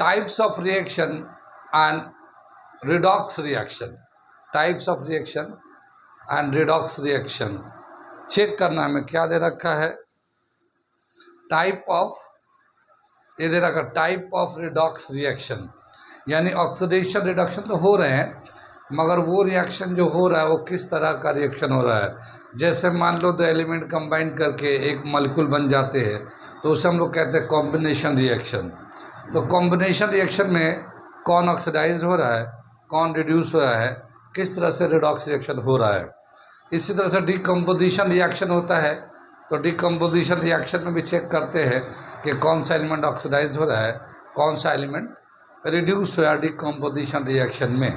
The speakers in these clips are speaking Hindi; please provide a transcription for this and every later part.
Types of reaction and redox reaction, types of reaction and redox reaction check करना हमें क्या दे रखा है, टाइप ऑफ, ये दे रखा टाइप ऑफ रिडॉक्स रिएक्शन, यानी ऑक्सीडेशन रिडक्शन तो हो रहे हैं मगर वो रिएक्शन जो हो रहा है वो किस तरह का रिएक्शन हो रहा है। जैसे मान लो दो एलिमेंट कंबाइन करके एक मॉलिक्यूल बन जाते हैं तो उसे हम लोग कहते हैं कॉम्बिनेशन रिएक्शन। तो कॉम्बिनेशन रिएक्शन में कौन ऑक्सीडाइज हो रहा है, कौन रिड्यूस हो रहा है, किस तरह से रिडॉक्स रिएक्शन हो रहा है। इसी तरह से डिकम्पोजिशन रिएक्शन होता है, तो डिकम्पोजिशन रिएक्शन में भी चेक करते हैं कि कौन सा एलिमेंट ऑक्सीडाइज हो रहा है, कौन सा एलिमेंट रिड्यूस हो रहा है डिकम्पोजिशन रिएक्शन में।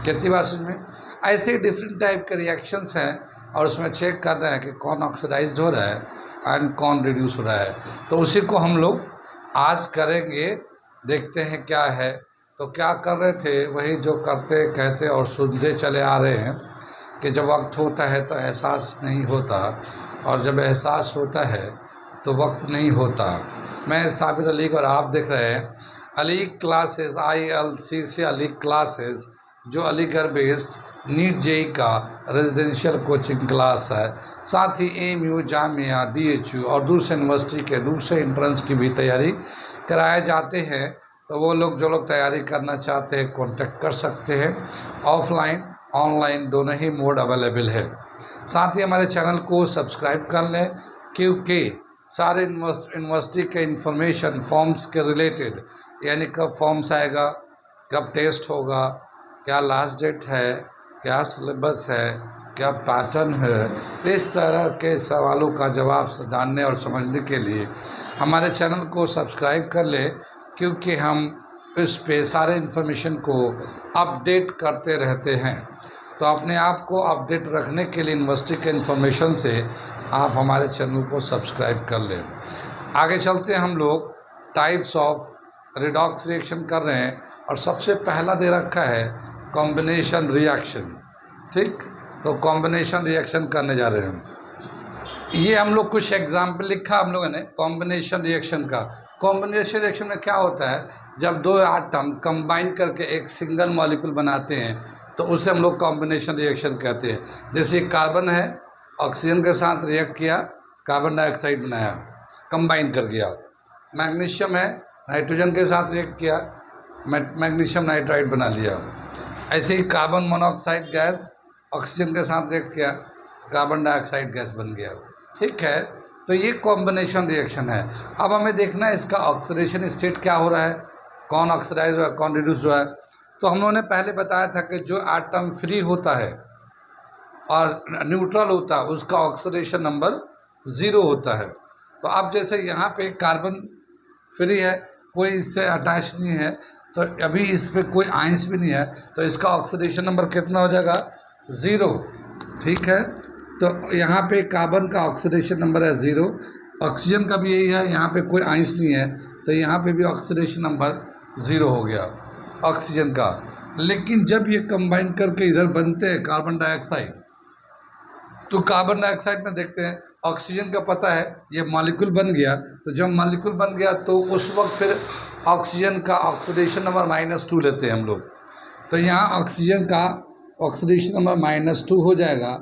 कितनी बात समझ में। ऐसे ही डिफरेंट टाइप के रिएक्शंस हैं और उसमें चेक कर रहे हैं कि कौन ऑक्सीडाइज हो रहा है एंड कौन रिड्यूस हो रहा है। तो उसी को हम लोग आज करेंगे, देखते हैं क्या है। तो क्या कर रहे थे, वही जो करते कहते और सुनते चले आ रहे हैं कि जब वक्त होता है तो एहसास नहीं होता और जब एहसास होता है तो वक्त नहीं होता। मैं साबिर अली और आप देख रहे हैं अली क्लासेस, ILC से अली क्लासेस, जो अलीगढ़ बेस्ड नीट जेई का रेजिडेंशियल कोचिंग क्लास है। साथ ही AMU, जामिया, DHU और दूसरे यूनिवर्सिटी के दूसरे एंट्रेंस की भी तैयारी कराए जाते हैं। तो वो लोग जो लोग तैयारी करना चाहते हैं कॉन्टेक्ट कर सकते हैं। ऑफलाइन ऑनलाइन दोनों ही मोड अवेलेबल है। साथ ही हमारे चैनल को सब्सक्राइब कर लें क्योंकि सारे यूनिवर्सिटी के इंफॉर्मेशन फॉर्म्स के रिलेटेड, यानी कब फॉर्म्स आएगा, कब टेस्ट होगा, क्या लास्ट डेट है, क्या सिलेबस है, क्या पैटर्न है, इस तरह के सवालों का जवाब जानने और समझने के लिए हमारे चैनल को सब्सक्राइब कर ले क्योंकि हम इस पे सारे इन्फॉर्मेशन को अपडेट करते रहते हैं। तो अपने आप को अपडेट रखने के लिए यूनिवर्सिटी के इन्फॉर्मेशन से आप हमारे चैनल को सब्सक्राइब कर लें। आगे चलते हैं, हम लोग टाइप्स ऑफ रिडॉक्स रिएक्शन कर रहे हैं और सबसे पहला दे रखा है कॉम्बिनेशन रिएक्शन। ठीक, तो कॉम्बिनेशन रिएक्शन करने जा रहे हैं। ये हम लोग कुछ एग्जाम्पल लिखा हम लोगों ने कॉम्बिनेशन रिएक्शन का। कॉम्बिनेशन रिएक्शन में क्या होता है, जब दो आटम कंबाइन करके एक सिंगल मॉलिक्यूल बनाते हैं तो उसे हम लोग कॉम्बिनेशन रिएक्शन कहते हैं। जैसे कार्बन है, ऑक्सीजन के साथ रिएक्ट किया, कार्बन डाइऑक्साइड बनाया, कंबाइन कर गया। मैग्नीशियम है, नाइट्रोजन के साथ रिएक्ट किया, मैग्नीशियम नाइट्राइड बना लिया। ऐसे ही कार्बन मोनोऑक्साइड गैस ऑक्सीजन के साथ रिएक्ट किया, कार्बन डाइऑक्साइड गैस बन गया। ठीक है, तो ये कॉम्बिनेशन रिएक्शन है। अब हमें देखना है इसका ऑक्सीडेशन स्टेट क्या हो रहा है, कौन ऑक्सीडाइज हुआ है, कौन रिड्यूस हुआ है। तो हम लोगों ने पहले बताया था कि जो एटम फ्री होता है और न्यूट्रल होता है उसका ऑक्सीडेशन नंबर 0 होता है। तो अब जैसे यहाँ पे कार्बन फ्री है, कोई इससे अटैच नहीं है, तो अभी इस पर कोई आयंस भी नहीं है, तो इसका ऑक्सीडेशन नंबर कितना हो जाएगा, 0। ठीक है, तो यहाँ पे कार्बन का ऑक्सीडेशन नंबर है 0, ऑक्सीजन का भी यही है, यहाँ पे कोई आयंस नहीं है तो यहाँ पे भी ऑक्सीडेशन नंबर 0 हो गया ऑक्सीजन का। लेकिन जब ये कंबाइन करके इधर बनते हैं कार्बन डाइऑक्साइड, तो कार्बन डाइऑक्साइड में देखते हैं ऑक्सीजन का पता है ये मॉलिक्यूल बन गया, तो जब मॉलिक्यूल बन गया तो उस वक्त फिर ऑक्सीजन का ऑक्सीडेशन नंबर -2 लेते हैं हम लोग। तो यहाँ ऑक्सीजन का ऑक्सीडेशन नंबर -2 हो जाएगा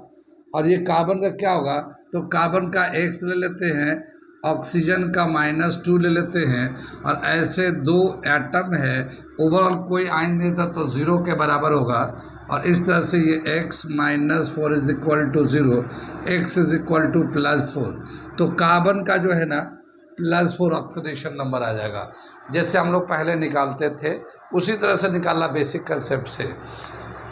और ये कार्बन का क्या होगा, तो कार्बन का X ले लेते हैं, ऑक्सीजन का -2 ले लेते हैं और ऐसे दो एटम है, ओवरऑल कोई आयन नहीं था तो 0 के बराबर होगा। और इस तरह से ये x - 4 is equal to 0, x is equal to +4। तो कार्बन का जो है ना +4 ऑक्सीडेशन नंबर आ जाएगा। जैसे हम लोग पहले निकालते थे उसी तरह से निकालना बेसिक कंसेप्ट से।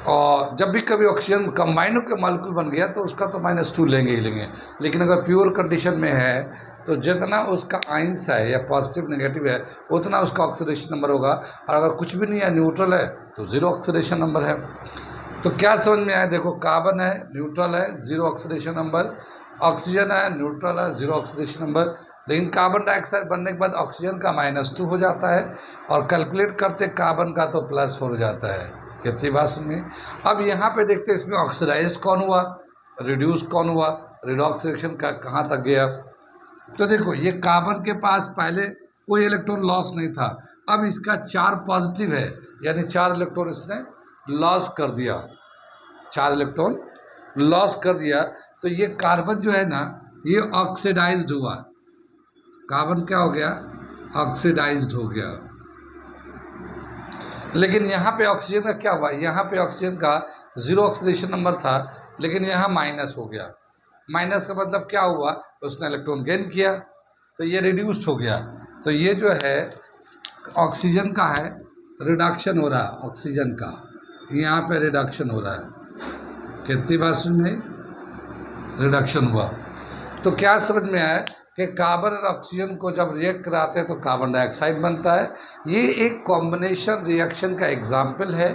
और जब भी कभी ऑक्सीजन कंबाइन होकर मॉलिक्यूल बन गया तो उसका तो -2 लेंगे ही लेंगे। लेकिन अगर प्योर कंडीशन में है तो जितना उसका आयंस है या पॉजिटिव नेगेटिव है उतना उसका ऑक्सीडेशन नंबर होगा। और अगर कुछ भी नहीं है, न्यूट्रल है, तो 0 ऑक्सीडेशन नंबर है। तो क्या समझ में आया, देखो कार्बन है, न्यूट्रल है, 0 ऑक्सीडेशन नंबर, ऑक्सीजन है, न्यूट्रल है, 0 ऑक्सीडेशन नंबर। लेकिन कार्बन डाइऑक्साइड बनने के बाद ऑक्सीजन का -2 हो जाता है और कैलकुलेट करते कार्बन का तो +4 हो जाता है। कितनी बात सुनिए। अब यहाँ पे देखते हैं इसमें ऑक्सीडाइज कौन हुआ, रिड्यूस कौन हुआ, रिडॉक्स रिएक्शन का कहाँ तक गया। तो देखो ये कार्बन के पास पहले कोई इलेक्ट्रॉन लॉस नहीं था, अब इसका 4 पॉजिटिव है, यानी 4 इलेक्ट्रॉन इसने लॉस कर दिया, 4 इलेक्ट्रॉन लॉस कर दिया। तो ये कार्बन जो है ना, ये ऑक्सीडाइज्ड हुआ, कार्बन क्या हो गया, ऑक्सीडाइज्ड हो गया। लेकिन यहाँ पे ऑक्सीजन का क्या हुआ, यहाँ पे ऑक्सीजन का 0 ऑक्सीडेशन नंबर था, लेकिन यहाँ माइनस हो गया। माइनस का मतलब क्या हुआ, उसने इलेक्ट्रॉन गेन किया, तो ये रिड्यूस्ड हो गया। तो ये जो है ऑक्सीजन का है, रिडक्शन हो रहा है ऑक्सीजन का, यहाँ पे रिडक्शन हो रहा है। कितनी बात सुन में रिडक्शन हुआ। तो क्या समझ में आया कि कार्बन और ऑक्सीजन को जब रिएक्ट कराते हैं तो कार्बन डाइऑक्साइड बनता है। ये एक कॉम्बिनेशन रिएक्शन का एग्जाम्पल है,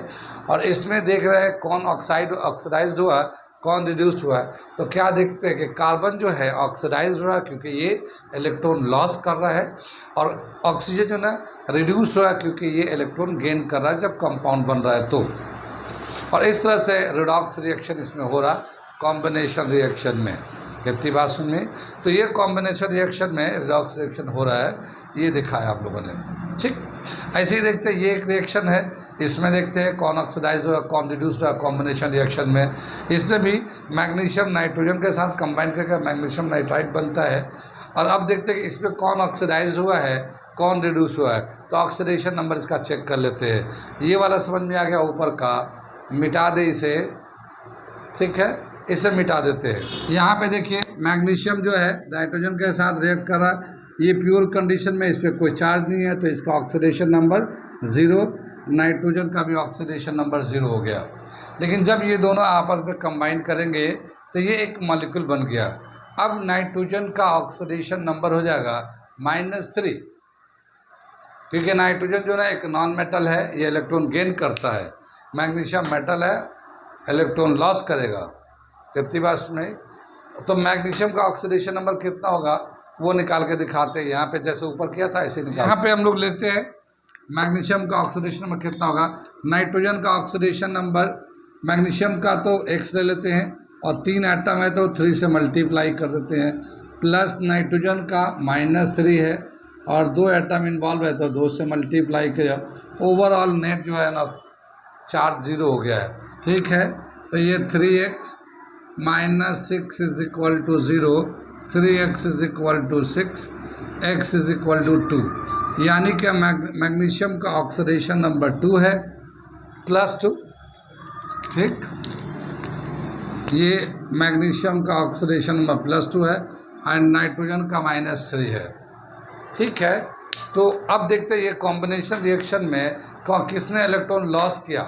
और इसमें देख रहे हैं कौन ऑक्सीडाइज्ड हुआ, कौन रिड्यूस्ड हुआ। तो क्या देखते हैं कि कार्बन जो है ऑक्सीडाइज्ड हो रहा है क्योंकि ये इलेक्ट्रॉन लॉस कर रहा है, और ऑक्सीजन जो ना रिड्यूस्ड हो रहा है क्योंकि ये इलेक्ट्रॉन गेन कर रहा है जब कंपाउंड बन रहा है तो। और इस तरह से रिडॉक्स रिएक्शन इसमें हो रहा कॉम्बिनेशन रिएक्शन में। कितनी बात सुन में। तो ये कॉम्बिनेशन रिएक्शन में रिडॉक्स रिएक्शन हो रहा है, ये दिखाया आप लोगों ने। ठीक, ऐसे ही देखते हैं, ये एक रिएक्शन है, इसमें देखते हैं कौन ऑक्सीडाइज्ड हो रहा, कौन रिड्यूस्ड हो रहा कॉम्बिनेशन रिएक्शन में। इसमें भी मैग्नीशियम नाइट्रोजन के साथ कंबाइन करके मैग्नीशियम नाइट्राइड बनता है। और अब देखते हैं कि इसमें कौन ऑक्सीडाइज्ड हुआ है, कौन रिड्यूस हुआ है। तो ऑक्सीडेशन नंबर इसका चेक कर लेते हैं। ये वाला समझ में आ गया, ऊपर का मिटा दे इसे, ठीक है, इसे मिटा देते हैं। यहाँ पे देखिए मैग्नीशियम जो है नाइट्रोजन के साथ रिएक्ट कर रहा है, ये प्योर कंडीशन में, इस पर कोई चार्ज नहीं है, तो इसका ऑक्सीडेशन नंबर 0, नाइट्रोजन का भी ऑक्सीडेशन नंबर 0 हो गया। लेकिन जब ये दोनों आपस में कंबाइन करेंगे तो ये एक मॉलिक्यूल बन गया। अब नाइट्रोजन का ऑक्सीडेशन नंबर हो जाएगा -3, क्योंकि नाइट्रोजन जो है एक नॉन मेटल है, ये इलेक्ट्रॉन गेन करता है। मैग्नीशियम मेटल है, इलेक्ट्रॉन लॉस करेगा। कितनी बात में। तो मैग्नीशियम का ऑक्सीडेशन नंबर कितना होगा वो निकाल के दिखाते हैं। यहाँ पे जैसे ऊपर किया था ऐसे निकाल, यहाँ पे हम लोग लेते हैं मैग्नीशियम का ऑक्सीडेशन नंबर कितना होगा। नाइट्रोजन का ऑक्सीडेशन नंबर, मैग्नीशियम का तो x ले लेते हैं, और 3 एटम है तो 3 से मल्टीप्लाई कर देते हैं, प्लस नाइट्रोजन का -3 है, और 2 एटम इन्वॉल्व है तो 2 से मल्टीप्लाई किया। ओवरऑल नेट जो है ना चार्ज 0 हो गया है। ठीक है, तो ये 3x -6 is equal to 0, 3x is equal to 6, x is equal to 2, यानी कि मैग्नीशियम का ऑक्सीडेशन नंबर 2 है, +2। ठीक, ये मैग्नीशियम का ऑक्सीडेशन नंबर +2 है, एंड नाइट्रोजन का -3 है। ठीक है, तो अब देखते हैं ये कॉम्बिनेशन रिएक्शन में किसने इलेक्ट्रॉन लॉस किया।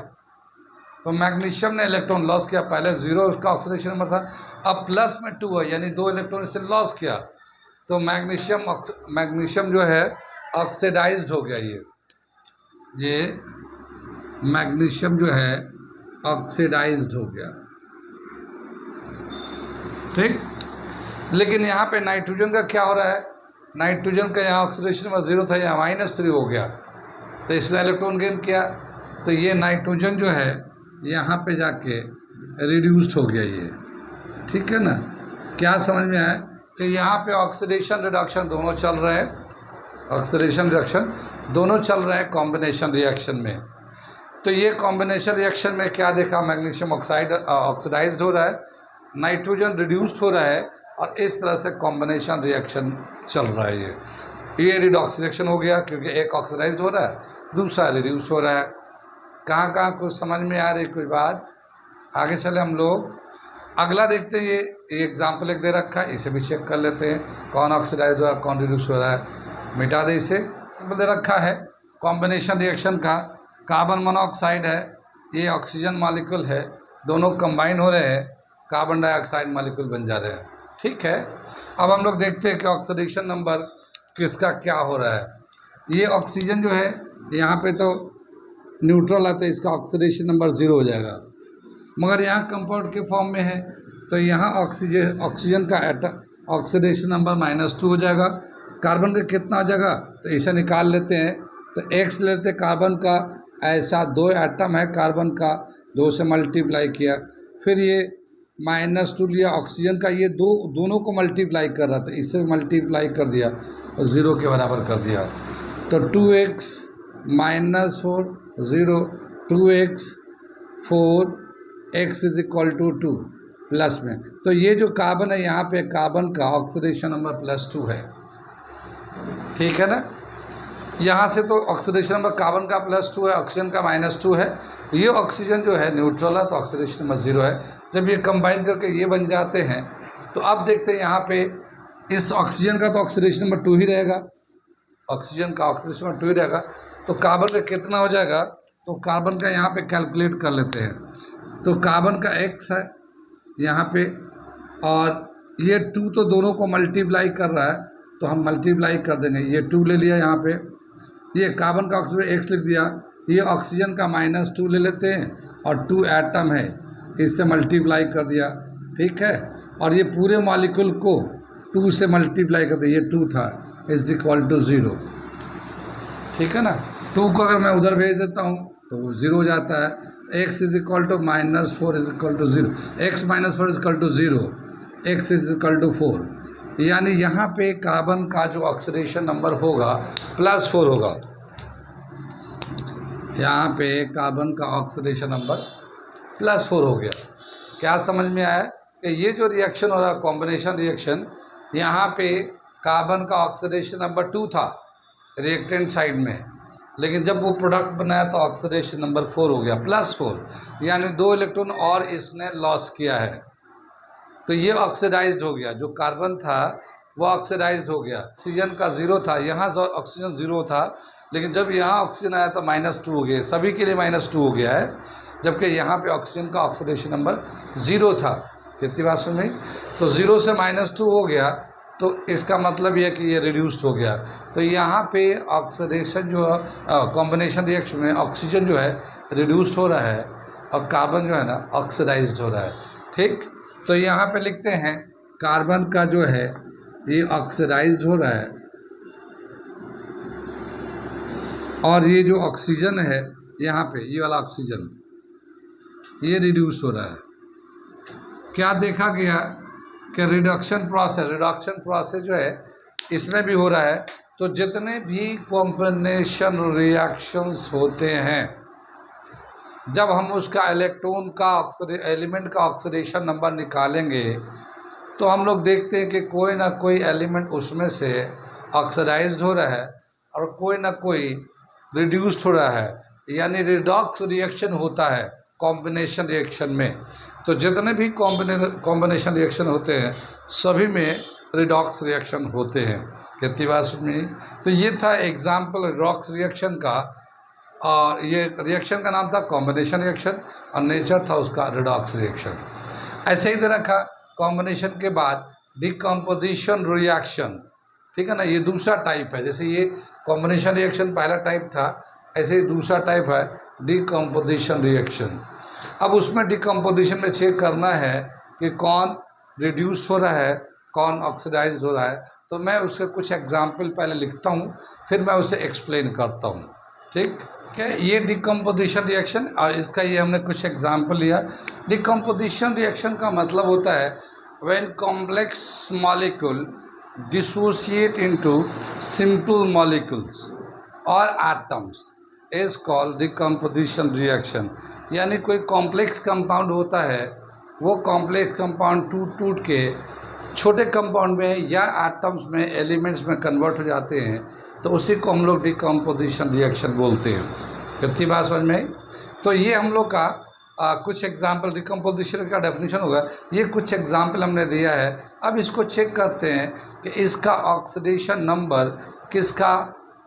तो मैग्नीशियम ने इलेक्ट्रॉन लॉस किया, पहले 0 उसका ऑक्सीडेशन नंबर था, अब प्लस में 2 है, यानी 2 इलेक्ट्रॉन इससे लॉस किया। तो मैग्नीशियम जो है ऑक्सीडाइज्ड हो गया। ये मैग्नीशियम जो है ऑक्सीडाइज्ड हो गया। ठीक, लेकिन यहाँ पे नाइट्रोजन का क्या हो रहा है, नाइट्रोजन का यहाँ ऑक्सीडेशन नंबर 0 था, यहाँ -3 हो गया, तो इसने इलेक्ट्रॉन गेन किया। तो ये नाइट्रोजन जो है यहाँ पे जाके रिड्यूस्ड हो गया ये। ठीक है ना, क्या समझ में आया कि यहाँ पे ऑक्सीडेशन रिडक्शन दोनों चल रहे हैं, ऑक्सीडेशन रिडक्शन दोनों चल रहे हैं कॉम्बिनेशन रिएक्शन में। तो ये कॉम्बिनेशन रिएक्शन में क्या देखा, मैग्नीशियम ऑक्सीडाइज्ड हो रहा है, नाइट्रोजन रिड्यूस्ड हो रहा है, और इस तरह से कॉम्बिनेशन रिएक्शन चल रहा है। ये रिडॉक्स रिएक्शन हो गया क्योंकि एक ऑक्सीडाइज्ड हो रहा है, दूसरा रिड्यूस हो रहा है। कहाँ कहाँ कुछ समझ में आ रही कोई बात। आगे चले हम लोग, अगला देखते हैं। ये एग्जाम्पल एक दे रखा है, इसे भी चेक कर लेते हैं, कौन ऑक्सीडाइज हो रहा है, कौन रिड्यूस हो रहा है। मिटा दे इसे, दे रखा है कॉम्बिनेशन रिएक्शन का। कार्बन मोनोऑक्साइड है, ये ऑक्सीजन मॉलिक्यूल है, दोनों कंबाइन हो रहे हैं, कार्बन डाइऑक्साइड मॉलिक्यूल बन जा रहे हैं। ठीक है, अब हम लोग देखते हैं कि ऑक्सीडेशन नंबर किसका क्या हो रहा है। ये ऑक्सीजन जो है यहाँ पे तो न्यूट्रल है, तो इसका ऑक्सीडेशन नंबर 0 हो जाएगा, मगर यहाँ कंपाउंड के फॉर्म में है तो यहाँ ऑक्सीजन का ऑक्सीडेशन नंबर -2 हो जाएगा। कार्बन का कितना हो जाएगा, तो इसे निकाल लेते हैं। तो x लेते कार्बन का, ऐसा 2 एटम है कार्बन का, 2 से मल्टीप्लाई किया, फिर ये -2 लिया ऑक्सीजन का, ये दोनों को मल्टीप्लाई कर रहा था, इससे मल्टीप्लाई कर दिया और 0 के बराबर कर दिया। तो 2x -4 0 2x 4x is equal to 2 plus में। तो ये जो कार्बन है यहाँ पे कार्बन का ऑक्सीडेशन नंबर +2 है, ठीक है ना। यहाँ से तो ऑक्सीडेशन नंबर कार्बन का +2 है, ऑक्सीजन का -2 है। ये ऑक्सीजन जो है न्यूट्रल है तो ऑक्सीडेशन नंबर 0 है। जब ये कंबाइन करके ये बन जाते हैं तो अब देखते हैं यहाँ पे इस ऑक्सीजन का तो ऑक्सीडेशन नंबर 2 ही रहेगा, ऑक्सीजन का ऑक्सीडेशन नंबर 2 ही रहेगा। तो कार्बन का कितना हो जाएगा, तो कार्बन का यहाँ पे कैलकुलेट कर लेते हैं। तो कार्बन का x है यहाँ पे, और ये 2 तो दोनों को मल्टीप्लाई कर रहा है तो हम मल्टीप्लाई कर देंगे। ये 2 ले लिया यहाँ पे, ये कार्बन का ऑक्सीजन x लिख दिया, ये ऑक्सीजन का -2 ले लेते हैं और 2 एटम है इससे मल्टीप्लाई कर दिया, ठीक है। और ये पूरे मॉलिक्यूल को 2 से मल्टीप्लाई कर दिया, ये 2 था, इज इक्वल टू 0, ठीक है ना। 2 को अगर मैं उधर भेज देता हूँ तो वो 0 हो जाता है। x is equal to -4 is equal to 0, x -4 is equal to 0, x is equal to 4। यानी यहाँ पे कार्बन का जो ऑक्सीडेशन नंबर होगा +4 होगा। यहाँ पे कार्बन का ऑक्सीडेशन नंबर +4 हो गया। क्या समझ में आया कि ये जो रिएक्शन हो रहा है कॉम्बिनेशन रिएक्शन, यहाँ पे कार्बन का ऑक्सीडेशन नंबर 2 था रिएक्टेंट साइड में, लेकिन जब वो प्रोडक्ट बनाया तो ऑक्सीडेशन नंबर 4 हो गया, +4, यानी 2 इलेक्ट्रॉन और इसने लॉस किया है। तो ये ऑक्सीडाइज्ड हो गया, जो कार्बन था वो ऑक्सीडाइज्ड हो गया। ऑक्सीजन का 0 था, यहाँ ऑक्सीजन 0 था, लेकिन जब यहाँ ऑक्सीजन आया तो -2 हो गया, सभी के लिए -2 हो गया है, जबकि यहाँ पे ऑक्सीजन का ऑक्सीडेशन नंबर 0 था। कितनी बात सुन रही, तो 0 से -2 हो गया, तो इसका मतलब ये कि ये रिड्यूस्ड हो गया। तो यहाँ पे ऑक्सीडेशन जो कॉम्बिनेशन रिएक्शन में ऑक्सीजन जो है रिड्यूस्ड हो रहा है और कार्बन जो है ना ऑक्सीडाइज्ड हो रहा है, ठीक। तो यहाँ पे लिखते हैं कार्बन का जो है ये ऑक्सीडाइज्ड हो रहा है और ये जो ऑक्सीजन है यहाँ पे ये वाला ऑक्सीजन ये रिड्यूस हो रहा है। क्या देखा गया कि रिडक्शन प्रोसेस जो है इसमें भी हो रहा है। तो जितने भी कॉम्बिनेशन रिएक्शंस होते हैं, जब हम उसका इलेक्ट्रॉन का एलिमेंट का ऑक्सीडेशन नंबर निकालेंगे तो हम लोग देखते हैं कि कोई ना कोई एलिमेंट उसमें से ऑक्सीडाइज्ड हो रहा है और कोई ना कोई रिड्यूस्ड हो रहा है, यानी रिडॉक्स रिएक्शन होता है कॉम्बिनेशन रिएक्शन में। तो जितने भी कॉम्बिनेशन रिएक्शन होते हैं सभी में रिडॉक्स रिएक्शन होते हैं। कितनी बात सुनी। तो ये था एग्जाम्पल रिडॉक्स रिएक्शन का, और ये रिएक्शन का नाम था कॉम्बिनेशन रिएक्शन और नेचर था उसका रिडॉक्स रिएक्शन। ऐसे ही तरह का कॉम्बिनेशन के बाद डिकम्पोजिशन रिएक्शन, ठीक है ना, ये दूसरा टाइप है। जैसे ये कॉम्बिनेशन रिएक्शन पहला टाइप था, ऐसे ही दूसरा टाइप है डिकम्पोजिशन रिएक्शन। अब उसमें डिकम्पोजिशन में चेक करना है कि कौन रिड्यूस्ड हो रहा है, कौन ऑक्सीडाइज्ड हो रहा है। तो मैं उसके कुछ एग्जाम्पल पहले लिखता हूँ, फिर मैं उसे एक्सप्लेन करता हूँ, ठीक है। ये डिकम्पोजिशन रिएक्शन और इसका ये हमने कुछ एग्जाम्पल लिया। डिकम्पोजिशन रिएक्शन का मतलब होता है when complex molecule dissociate into simple molecules और atoms is called decomposition reaction. यानी कोई कॉम्प्लेक्स कंपाउंड होता है, वो कॉम्प्लेक्स कंपाउंड टूट के छोटे कंपाउंड में या एटम्स में एलिमेंट्स में कन्वर्ट हो जाते हैं, तो उसी को हम लोग डिकम्पोजिशन रिएक्शन बोलते हैं। कितनी बात समझ में। तो ये हम लोग का कुछ एग्जाम्पल डिकम्पोजिशन का डेफिनेशन होगा, ये कुछ एग्जाम्पल हमने दिया है। अब इसको चेक करते हैं कि इसका ऑक्सीडेशन नंबर किसका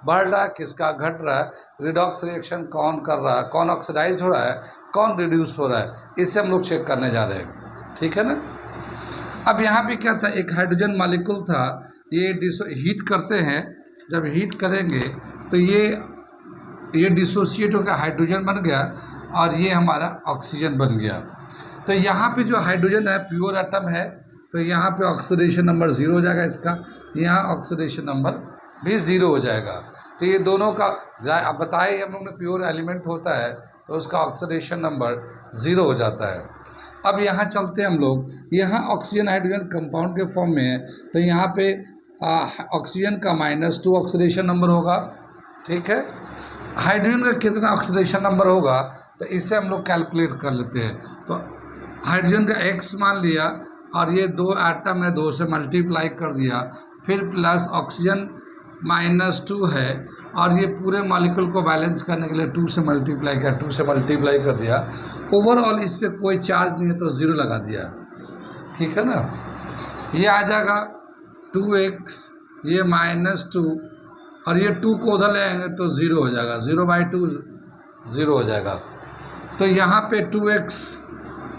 बढ़ रहा है, किसका घट रहा है, रिडॉक्स रिएक्शन कौन कर रहा है, कौन ऑक्सीडाइज्ड हो रहा है, कौन रिड्यूस्ड हो रहा है, इससे हम लोग चेक करने जा रहे हैं, ठीक है ना। अब यहाँ पे क्या था, एक हाइड्रोजन मॉलिक्यूल था, ये हीट करते हैं, जब हीट करेंगे तो ये डिसोसिएट होकर हाइड्रोजन बन गया और ये हमारा ऑक्सीजन बन गया। तो यहाँ पे जो हाइड्रोजन है प्योर एटम है, तो यहाँ पे ऑक्सीडेशन नंबर 0 हो जाएगा इसका, यहाँ ऑक्सीडेशन नंबर भी 0 हो जाएगा। तो ये दोनों का अब बताए हम लोग ने प्योर एलिमेंट होता है तो उसका ऑक्सीडेशन नंबर 0 हो जाता है। अब यहाँ चलते हैं हम लोग, यहाँ ऑक्सीजन हाइड्रोजन कंपाउंड के फॉर्म में है, तो यहाँ पे ऑक्सीजन का -2 ऑक्सीडेशन नंबर होगा, ठीक है। हाइड्रोजन का कितना ऑक्सीडेशन नंबर होगा, तो इसे हम लोग कैलकुलेट कर लेते हैं। तो हाइड्रोजन का x मान लिया और ये 2 एटम है, 2 से मल्टीप्लाई कर दिया, फिर प्लस ऑक्सीजन -2 है और ये पूरे मॉलिक्यूल को बैलेंस करने के लिए 2 से मल्टीप्लाई किया, 2 से मल्टीप्लाई कर दिया। ओवरऑल इस पर कोई चार्ज नहीं है तो 0 लगा दिया, ठीक है ना। ये आ जाएगा 2x, ये -2 और ये 2 को उधर ले आएंगे तो 0 हो जाएगा, 0/2 0 हो जाएगा। तो यहाँ पे 2x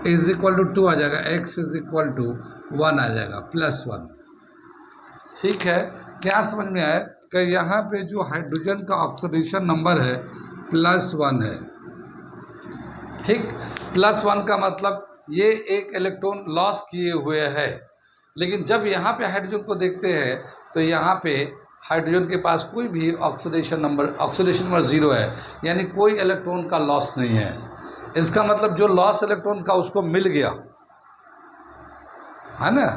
= 2 आ जाएगा, x = 1 आ जाएगा, +1। ठीक है, क्या समझ में आया कि यहाँ पे जो हाइड्रोजन का ऑक्सीडेशन नंबर है +1 है। ठीक, +1 का मतलब ये एक इलेक्ट्रॉन लॉस किए हुए है। लेकिन जब यहाँ पे हाइड्रोजन को देखते हैं तो यहाँ पे हाइड्रोजन के पास कोई भी ऑक्सीडेशन नंबर 0 है, यानी कोई इलेक्ट्रॉन का लॉस नहीं है। इसका मतलब जो लॉस इलेक्ट्रॉन का उसको मिल गया है ना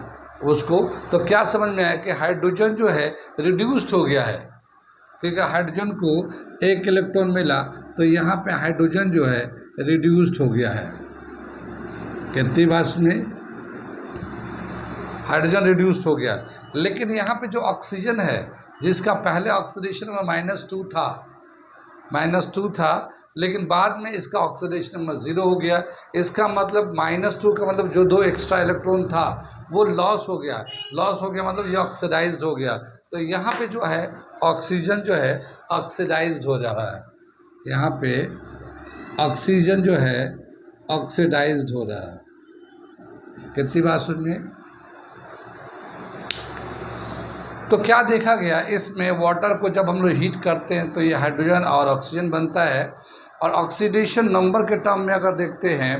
उसको। तो क्या समझ में आया कि हाइड्रोजन जो है रिड्यूस्ड हो गया है, क्योंकि हाइड्रोजन को 1 इलेक्ट्रॉन मिला तो यहाँ पे हाइड्रोजन जो है रिड्यूस्ड हो गया है। कितनी बात में हाइड्रोजन रिड्यूस्ड हो गया। लेकिन यहाँ पे जो ऑक्सीजन है जिसका पहले ऑक्सीडेशन में -2 था, लेकिन बाद में इसका ऑक्सीडेशन नंबर 0 हो गया। इसका मतलब -2 का मतलब जो 2 एक्स्ट्रा इलेक्ट्रॉन था वो लॉस हो गया। मतलब ये ऑक्सीडाइज्ड हो गया। तो यहाँ पे जो है ऑक्सीजन जो है ऑक्सीडाइज्ड हो जा रहा है, यहाँ पे ऑक्सीजन जो है ऑक्सीडाइज्ड हो रहा है। कितनी बात सुनिए। तो क्या देखा गया इसमें, वाटर को जब हम लोग हीट करते हैं तो ये हाइड्रोजन और ऑक्सीजन बनता है। और ऑक्सीडेशन नंबर के टर्म में अगर देखते हैं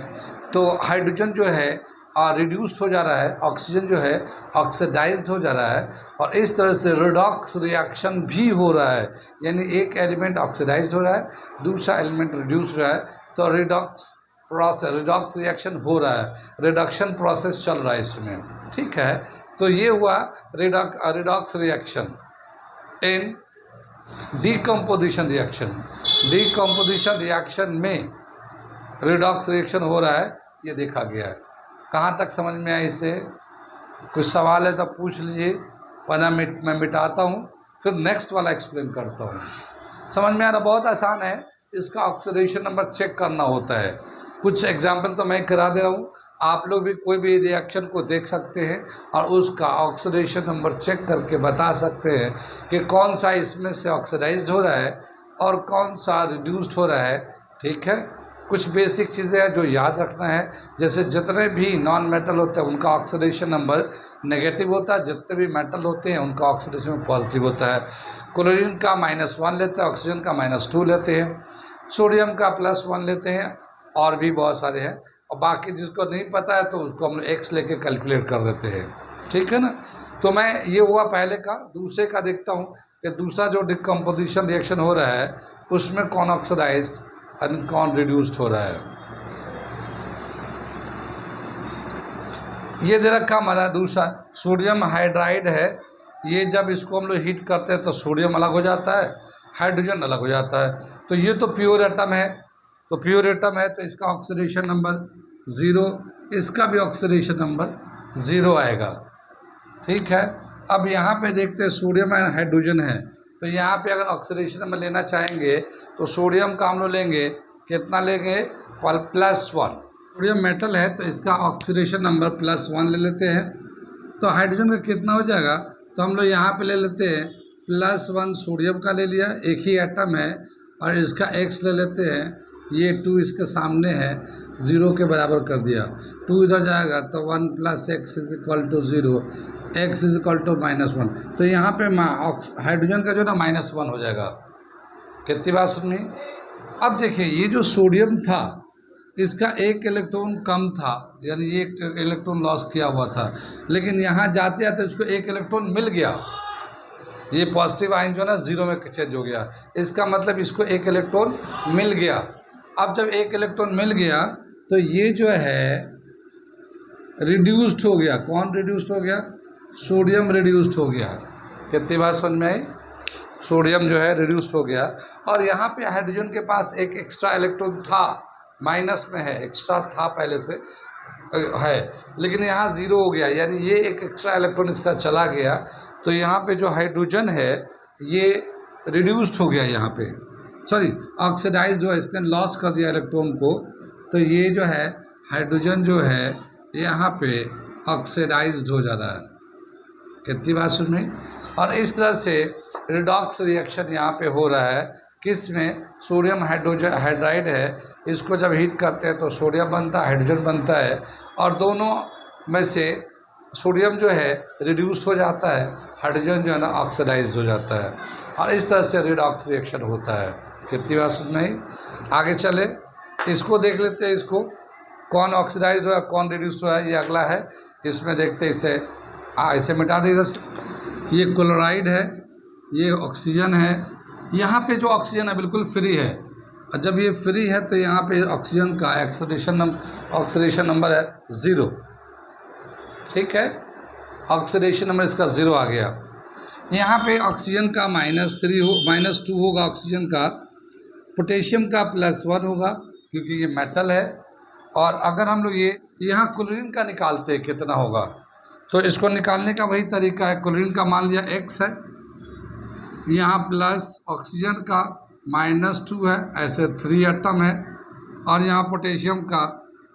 तो हाइड्रोजन जो है रिड्यूस्ड हो जा रहा है, ऑक्सीजन जो है ऑक्सीडाइज्ड हो जा रहा है। और इस तरह से रिडॉक्स रिएक्शन भी हो रहा है, यानी एक एलिमेंट ऑक्सीडाइज्ड हो रहा है, दूसरा एलिमेंट रिड्यूस हो रहा है। तो रिडॉक्स रिएक्शन हो रहा है, रिडक्शन प्रोसेस चल रहा है इसमें। ठीक है, तो ये हुआ redox reaction in decomposition reaction में रिडॉक्स रिएक्शन हो रहा है, ये देखा गया है। कहाँ तक समझ में आया इसे? कुछ सवाल है तो पूछ लीजिए, वरना मैं मिटाता हूँ, फिर नेक्स्ट वाला एक्सप्लेन करता हूँ। समझ में आ रहा? बहुत आसान है, इसका ऑक्सीडेशन नंबर चेक करना होता है। कुछ एग्जाम्पल तो मैं करा दे रहा हूँ, आप लोग भी कोई भी रिएक्शन को देख सकते हैं और उसका ऑक्सीडेशन नंबर चेक करके बता सकते हैं कि कौन सा इसमें से ऑक्सीडाइज्ड हो रहा है और कौन सा रिड्यूस्ड हो रहा है। ठीक है, कुछ बेसिक चीज़ें हैं जो याद रखना है। जैसे जितने भी नॉन मेटल होते हैं उनका ऑक्सीडेशन नंबर नेगेटिव होता है, जितने भी मेटल होते हैं उनका ऑक्सीडेशन पॉजिटिव होता है। क्लोरीन का -1 लेते हैं, ऑक्सीजन का -2 लेते हैं, सोडियम का +1 लेते हैं, और भी बहुत सारे हैं। और बाकी जिसको नहीं पता है तो उसको हम लोग x लेके कैलकुलेट कर देते हैं। ठीक है ना। तो मैं ये हुआ पहले का। दूसरे का देखता हूँ कि दूसरा जो डिकम्पोजिशन रिएक्शन हो रहा है उसमें कौन ऑक्सीडाइज्ड और कौन रिड्यूस्ड हो रहा है। ये दे रखा हमारा दूसरा सोडियम हाइड्राइड है। ये जब इसको हम लोग हीट करते हैं तो सोडियम अलग हो जाता है, हाइड्रोजन अलग हो जाता है। तो ये तो प्योर एटम है, तो प्योर एटम है तो इसका ऑक्सीडेशन नंबर 0, इसका भी ऑक्सीडेशन नंबर 0 आएगा। ठीक है, अब यहाँ पे देखते हैं सोडियम एंड हाइड्रोजन है। तो यहाँ पे अगर ऑक्सीडेशन नंबर लेना चाहेंगे तो सोडियम का हम लोग लेंगे, कितना लेंगे? +1। सोडियम मेटल है तो इसका ऑक्सीडेशन नंबर +1 ले लेते हैं। तो हाइड्रोजन का कितना हो जाएगा? तो हम लोग यहाँ पे ले लेते हैं +1 सोडियम का ले लिया, एक ही एटम है, और इसका x ले लेते हैं। ये 2 इसके सामने है, 0 के बराबर कर दिया। 2 इधर जाएगा तो 1 + x = 0, x = -1। तो यहाँ पे हाइड्रोजन का जो ना -1 हो जाएगा। कितनी बात सुनी? अब देखिए, ये जो सोडियम था इसका 1 इलेक्ट्रॉन कम था, यानी ये 1 इलेक्ट्रॉन लॉस किया हुआ था। लेकिन यहाँ जाते जाते उसको 1 इलेक्ट्रॉन मिल गया। ये पॉजिटिव आयन जो है ना 0 में चेंज हो गया। इसका मतलब इसको 1 इलेक्ट्रॉन मिल गया। अब जब 1 इलेक्ट्रॉन मिल गया तो ये जो है रिड्यूस्ड हो गया। कौन रिड्यूस्ड हो गया? सोडियम रिड्यूस्ड हो गया। कितनी बात समझ में आई? सोडियम जो है रिड्यूस हो गया, और यहाँ पे हाइड्रोजन के पास एक एक्स्ट्रा इलेक्ट्रॉन था, माइनस में है, एक्स्ट्रा था पहले से है, लेकिन यहाँ ज़ीरो हो गया, यानी ये एक एक्स्ट्रा इलेक्ट्रॉन इसका चला गया। तो यहाँ पे जो हाइड्रोजन है ये रिड्यूस्ड हो गया, यहाँ पे सॉरी ऑक्सीडाइज जो है, इसने लॉस कर दिया इलेक्ट्रॉन को। तो ये जो है हाइड्रोजन जो है यहाँ पे ऑक्सीडाइज्ड हो जा रहा है। कितनी बात सुन में। और इस तरह से रिडॉक्स रिएक्शन यहाँ पे हो रहा है, किस में, सोडियम हाइड्रोजन हाइड्राइड है, इसको जब हीट करते हैं तो सोडियम बनता है, हाइड्रोजन बनता है, और दोनों में से सोडियम जो है रिड्यूस हो जाता है, हाइड्रोजन जो है ना ऑक्सीडाइज हो जाता है, और इस तरह से रिडॉक्स रिएक्शन होता है। कितनी बात सुन में। आगे चले, इसको देख लेते हैं, इसको कौन ऑक्सीडाइज हुआ कौन रिड्यूस हुआ है, ये अगला है। इसमें देखते हैं, इसे मिटा दे इधर से। ये क्लोराइड है, ये ऑक्सीजन है। यहाँ पे जो ऑक्सीजन है बिल्कुल फ्री है, और जब ये फ्री है तो यहाँ पे ऑक्सीजन का ऑक्सीडेशन नंबर है 0। ठीक है, ऑक्सीडेशन नंबर इसका 0 आ गया। यहाँ पे ऑक्सीजन का -2 होगा, ऑक्सीजन का, पोटेशियम का +1 होगा क्योंकि ये मेटल है। और अगर हम लोग ये यहाँ क्लोरीन का निकालते हैं कितना होगा, तो इसको निकालने का वही तरीका है। क्लोरीन का मान लिया x है, यहाँ प्लस ऑक्सीजन का -2 है, ऐसे 3 एटम है, और यहाँ पोटेशियम का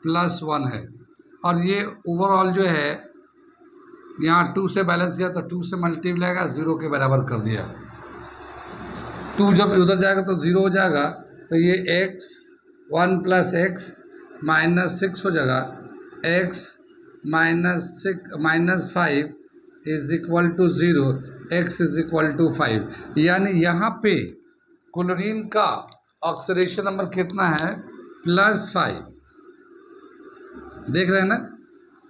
+1 है। और ये ओवरऑल जो है यहाँ 2 से बैलेंस किया तो 2 से मल्टीप्लाई का 0 के बराबर कर दिया। 2 जब उधर जाएगा तो 0 हो जाएगा, तो ये x 1 + x -6 हो जाएगा, x -5 = 0, x = 5। यानी यहाँ पे क्लोरीन का ऑक्सीडेशन नंबर कितना है, +5। देख रहे हैं ना,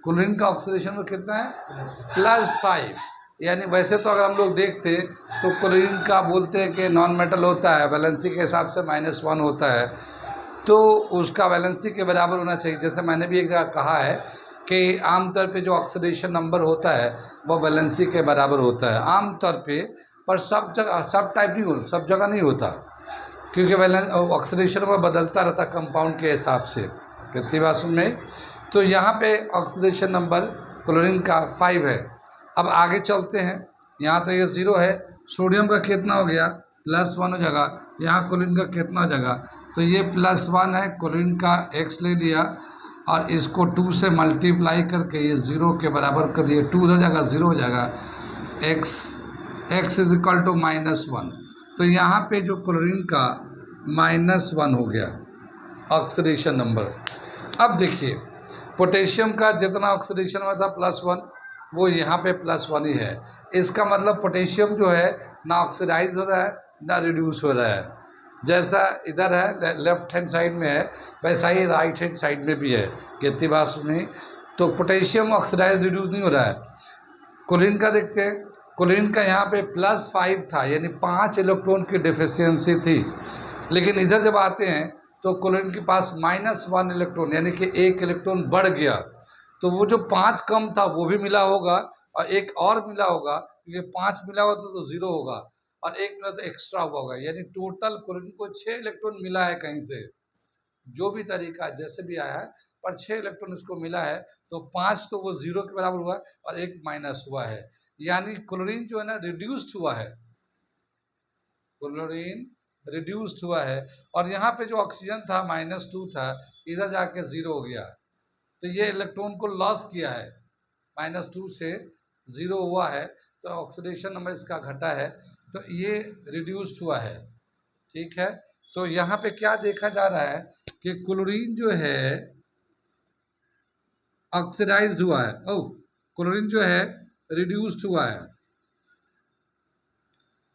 क्लोरीन का ऑक्सीडेशन नंबर कितना है, +5। यानी वैसे तो अगर हम लोग देखते तो क्लोरीन का बोलते हैं कि नॉन मेटल होता है, वैलेंसी के हिसाब से -1 होता है, तो उसका वैलेंसी के बराबर होना चाहिए। जैसे मैंने भी एक जगह कहा है कि आमतौर पे जो ऑक्सीडेशन नंबर होता है वो वैलेंसी के बराबर होता है आमतौर पे, पर सब जगह सब टाइप नहीं होता, सब जगह नहीं होता, क्योंकि ऑक्सीडेशन नंबर बदलता रहता कंपाउंड के हिसाब से। कितनी बात सुन में। तो यहाँ पे ऑक्सीडेशन नंबर क्लोरीन का 5 है। अब आगे चलते हैं, यहाँ तो ये 0 है, सोडियम का कितना हो गया, +1 हो जाएगा। यहाँ क्लोरीन का कितना हो जाएगा, तो ये +1 है, क्लोरीन का x ले लिया और इसको 2 से मल्टीप्लाई करके ये 0 के बराबर कर दिया, 2 हो जाएगा 0 हो जाएगा, x = -1। तो यहाँ पे जो क्लोरीन का -1 हो गया ऑक्सीडेशन नंबर। अब देखिए पोटेशियम का जितना ऑक्सीडेशन में था +1, वो यहाँ पे +1 ही है। इसका मतलब पोटेशियम जो है ना ऑक्सीडाइज हो रहा है ना रिड्यूस हो रहा है। जैसा इधर है लेफ्ट हैंड साइड में है, वैसा ही राइट हैंड साइड में भी है। कितनी बात सुनी। तो पोटेशियम ऑक्सीडाइज रिड्यूस नहीं हो रहा है। क्लोरीन का देखते हैं, क्लोरीन का यहाँ पे +5 था, यानी 5 इलेक्ट्रॉन की डिफिशियंसी थी। लेकिन इधर जब आते हैं तो क्लोरीन के पास -1 इलेक्ट्रॉन, यानी कि 1 इलेक्ट्रॉन बढ़ गया। तो वो जो 5 कम था वो भी मिला होगा और एक और मिला होगा, क्योंकि 5 मिला होगा तो 0 होगा और 1 मिला तो एक्स्ट्रा हुआ होगा। यानी टोटल क्लोरीन को 6 इलेक्ट्रॉन मिला है कहीं से, जो भी तरीका जैसे भी आया है, पर 6 इलेक्ट्रॉन इसको मिला है। तो 5 तो वो 0 के बराबर हुआ और 1 माइनस हुआ है, यानी क्लोरीन जो है ना रिड्यूस्ड हुआ है, क्लोरीन रिड्यूस्ड हुआ है। और यहाँ पे जो ऑक्सीजन था -2 था, इधर जाके 0 हो गया। तो ये इलेक्ट्रॉन को लॉस किया है, -2 से 0 हुआ है, तो ऑक्सीडेशन नंबर इसका घटा है, तो ये रिड्यूस्ड हुआ है। ठीक है, तो यहाँ पे क्या देखा जा रहा है कि क्लोरीन जो है ऑक्सीडाइज्ड हुआ है, क्लोरीन जो है रिड्यूस्ड हुआ है,